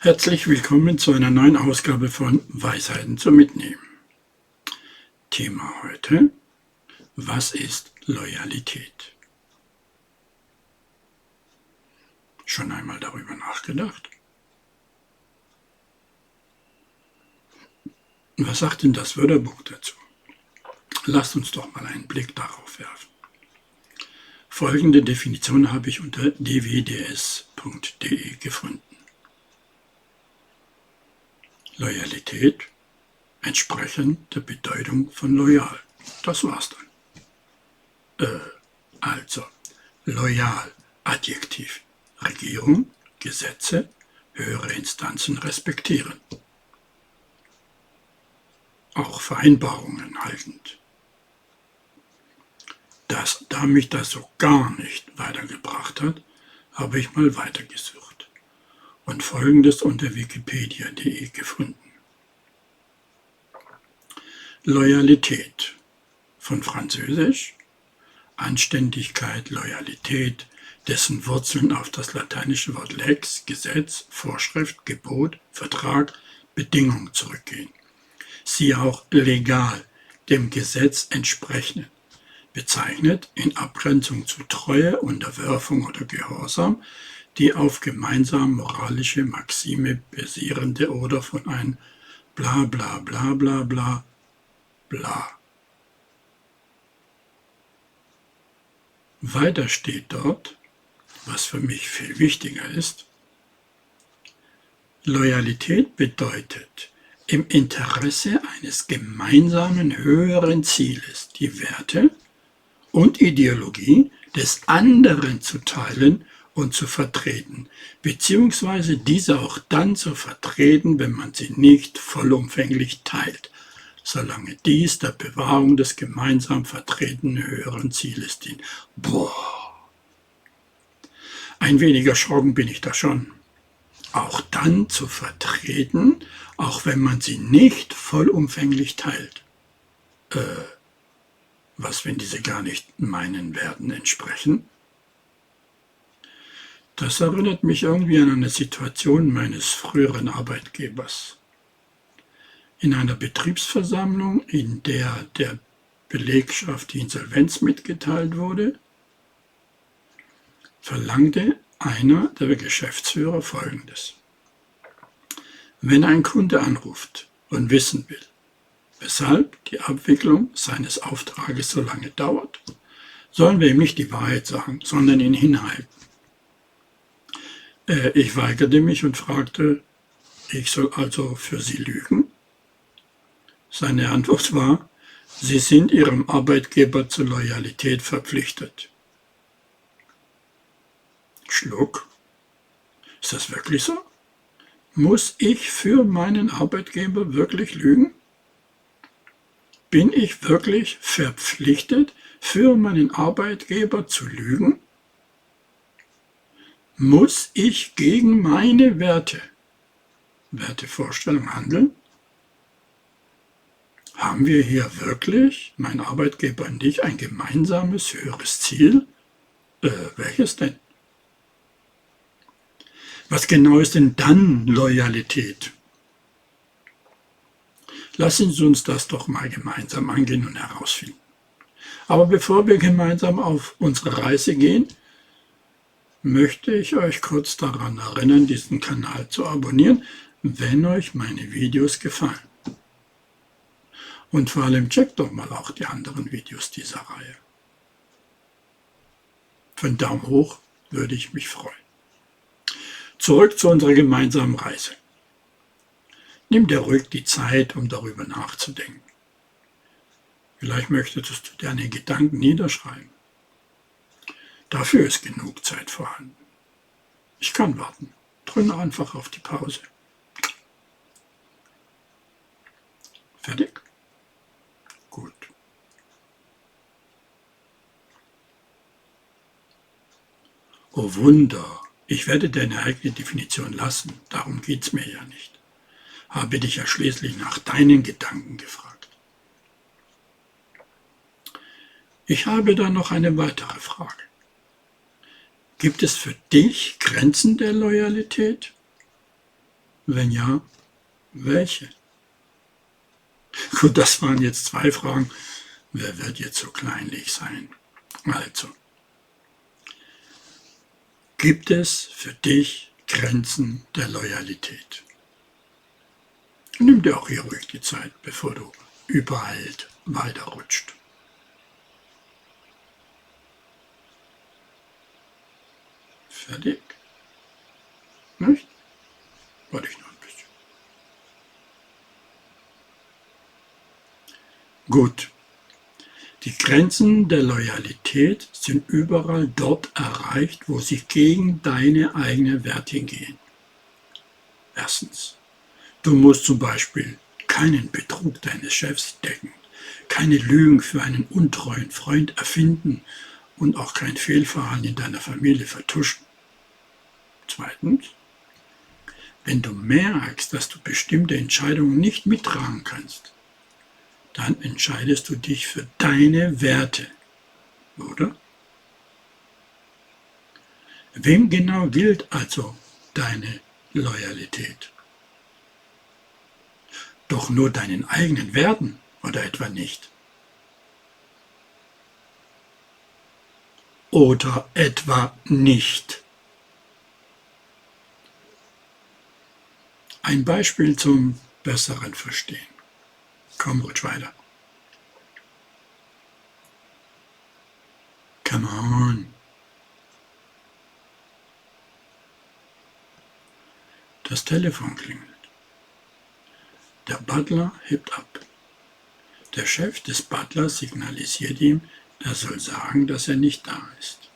Herzlich willkommen zu einer neuen Ausgabe von Weisheiten zum Mitnehmen. Thema heute: Was ist Loyalität? Schon einmal darüber nachgedacht? Was sagt denn das Wörterbuch dazu? Lasst uns doch mal einen Blick darauf werfen. Folgende Definition habe ich unter dwds.de gefunden. Loyalität entsprechend der Bedeutung von loyal. Das war's dann. Also, loyal, Adjektiv. Regierung, Gesetze, höhere Instanzen respektieren. Auch Vereinbarungen haltend. Da mich das so gar nicht weitergebracht hat, habe ich mal weitergesucht und Folgendes unter wikipedia.de gefunden. Loyalität, von Französisch, Anständigkeit, Loyalität, dessen Wurzeln auf das lateinische Wort lex, Gesetz, Vorschrift, Gebot, Vertrag, Bedingung zurückgehen. Siehe auch legal, dem Gesetz entsprechend, bezeichnet in Abgrenzung zu Treue, Unterwerfung oder Gehorsam, die auf gemeinsam moralische Maxime basierende oder von einem bla bla bla bla bla bla. Weiter steht dort, was für mich viel wichtiger ist: Loyalität bedeutet, im Interesse eines gemeinsamen höheren Zieles die Werte und Ideologie des anderen zu teilen und zu vertreten, beziehungsweise diese auch dann zu vertreten, wenn man sie nicht vollumfänglich teilt, solange dies der Bewahrung des gemeinsam vertretenen höheren Zieles dient. Ein wenig erschrocken bin ich da schon. Auch dann zu vertreten, auch wenn man sie nicht vollumfänglich teilt. Was, wenn diese gar nicht meinen Werten entsprechen? Das erinnert mich irgendwie an eine Situation meines früheren Arbeitgebers. In einer Betriebsversammlung, in der der Belegschaft die Insolvenz mitgeteilt wurde, verlangte einer der Geschäftsführer Folgendes: Wenn ein Kunde anruft und wissen will, weshalb die Abwicklung seines Auftrages so lange dauert, sollen wir ihm nicht die Wahrheit sagen, sondern ihn hinhalten. Ich weigerte mich und fragte, ich soll also für Sie lügen? Seine Antwort war: Sie sind Ihrem Arbeitgeber zur Loyalität verpflichtet. Schluck. Ist das wirklich so? Muss ich für meinen Arbeitgeber wirklich lügen? Bin ich wirklich verpflichtet, für meinen Arbeitgeber zu lügen? Muss ich gegen meine Wertevorstellung handeln? Haben wir hier wirklich, mein Arbeitgeber und ich, ein gemeinsames höheres Ziel? Welches denn? Was genau ist denn dann Loyalität? Lassen Sie uns das doch mal gemeinsam angehen und herausfinden. Aber bevor wir gemeinsam auf unsere Reise gehen, möchte ich euch kurz daran erinnern, diesen Kanal zu abonnieren, wenn euch meine Videos gefallen. Und vor allem checkt doch mal auch die anderen Videos dieser Reihe. Für einen Daumen hoch würde ich mich freuen. Zurück zu unserer gemeinsamen Reise. Nimm dir ruhig die Zeit, um darüber nachzudenken. Vielleicht möchtest du deine Gedanken niederschreiben. Dafür ist genug Zeit vorhanden. Ich kann warten. Drücke einfach auf die Pause. Fertig? Gut. Oh Wunder, ich werde deine eigene Definition lassen, darum geht's mir ja nicht. Habe dich ja schließlich nach deinen Gedanken gefragt. Ich habe da noch eine weitere Frage. Gibt es für dich Grenzen der Loyalität? Wenn ja, welche? Gut, das waren jetzt 2 Fragen. Wer wird jetzt so kleinlich sein? Also, gibt es für dich Grenzen der Loyalität? Nimm dir auch hier ruhig die Zeit, bevor du übereilt weiterrutscht. Fertig? Nicht? Warte ich noch ein bisschen. Gut. Die Grenzen der Loyalität sind überall dort erreicht, wo sie gegen deine eigenen Werte gehen. Erstens. Du musst zum Beispiel keinen Betrug deines Chefs decken, keine Lügen für einen untreuen Freund erfinden und auch kein Fehlverhalten in deiner Familie vertuschen. Zweitens. Wenn du merkst, dass du bestimmte Entscheidungen nicht mittragen kannst, dann entscheidest du dich für deine Werte, oder? Wem genau gilt also deine Loyalität? Doch nur deinen eigenen Werten oder etwa nicht? Oder etwa nicht? Ein Beispiel zum besseren Verstehen. Komm, rutsch weiter. Come on. Das Telefon klingelt. Der Butler hebt ab. Der Chef des Butlers signalisiert ihm, er soll sagen, dass er nicht da ist.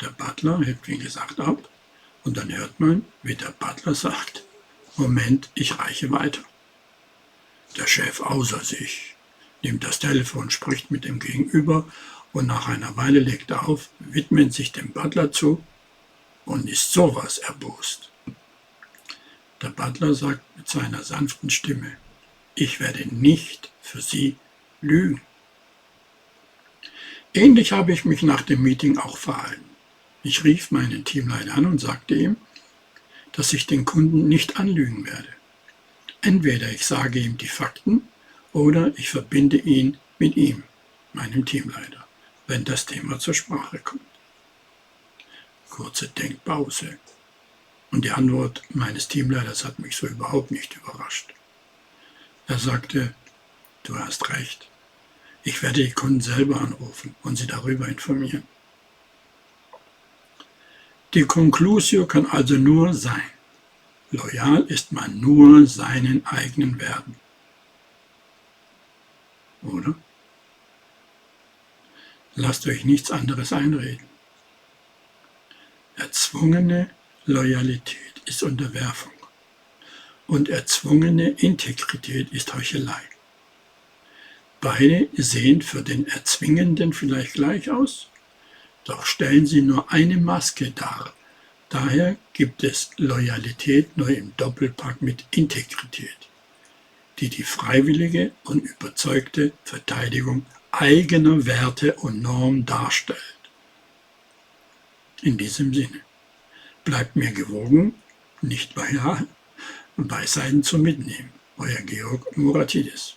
Der Butler hebt wie gesagt ab und dann hört man, wie der Butler sagt, Moment, ich reiche weiter. Der Chef außer sich, nimmt das Telefon, spricht mit dem Gegenüber und nach einer Weile legt er auf, widmet sich dem Butler zu und ist sowas erbost. Der Butler sagt mit seiner sanften Stimme, ich werde nicht für Sie lügen. Ähnlich habe ich mich nach dem Meeting auch verhalten. Ich rief meinen Teamleiter an und sagte ihm, dass ich den Kunden nicht anlügen werde. Entweder ich sage ihm die Fakten oder ich verbinde ihn mit ihm, meinem Teamleiter, wenn das Thema zur Sprache kommt. Kurze Denkpause. Und die Antwort meines Teamleiters hat mich so überhaupt nicht überrascht. Er sagte, du hast recht. Ich werde die Kunden selber anrufen und sie darüber informieren. Die Conclusio kann also nur sein. Loyal ist man nur seinen eigenen Werten. Oder? Lasst euch nichts anderes einreden. Erzwungene Loyalität ist Unterwerfung und erzwungene Integrität ist Heuchelei. Beide sehen für den Erzwingenden vielleicht gleich aus, doch stellen sie nur eine Maske dar. Daher gibt es Loyalität nur im Doppelpack mit Integrität, die die freiwillige und überzeugte Verteidigung eigener Werte und Normen darstellt. In diesem Sinne, bleibt mir gewogen, nicht loyal, Weisheiten zum Mitnehmen. Euer Georg Muratidis.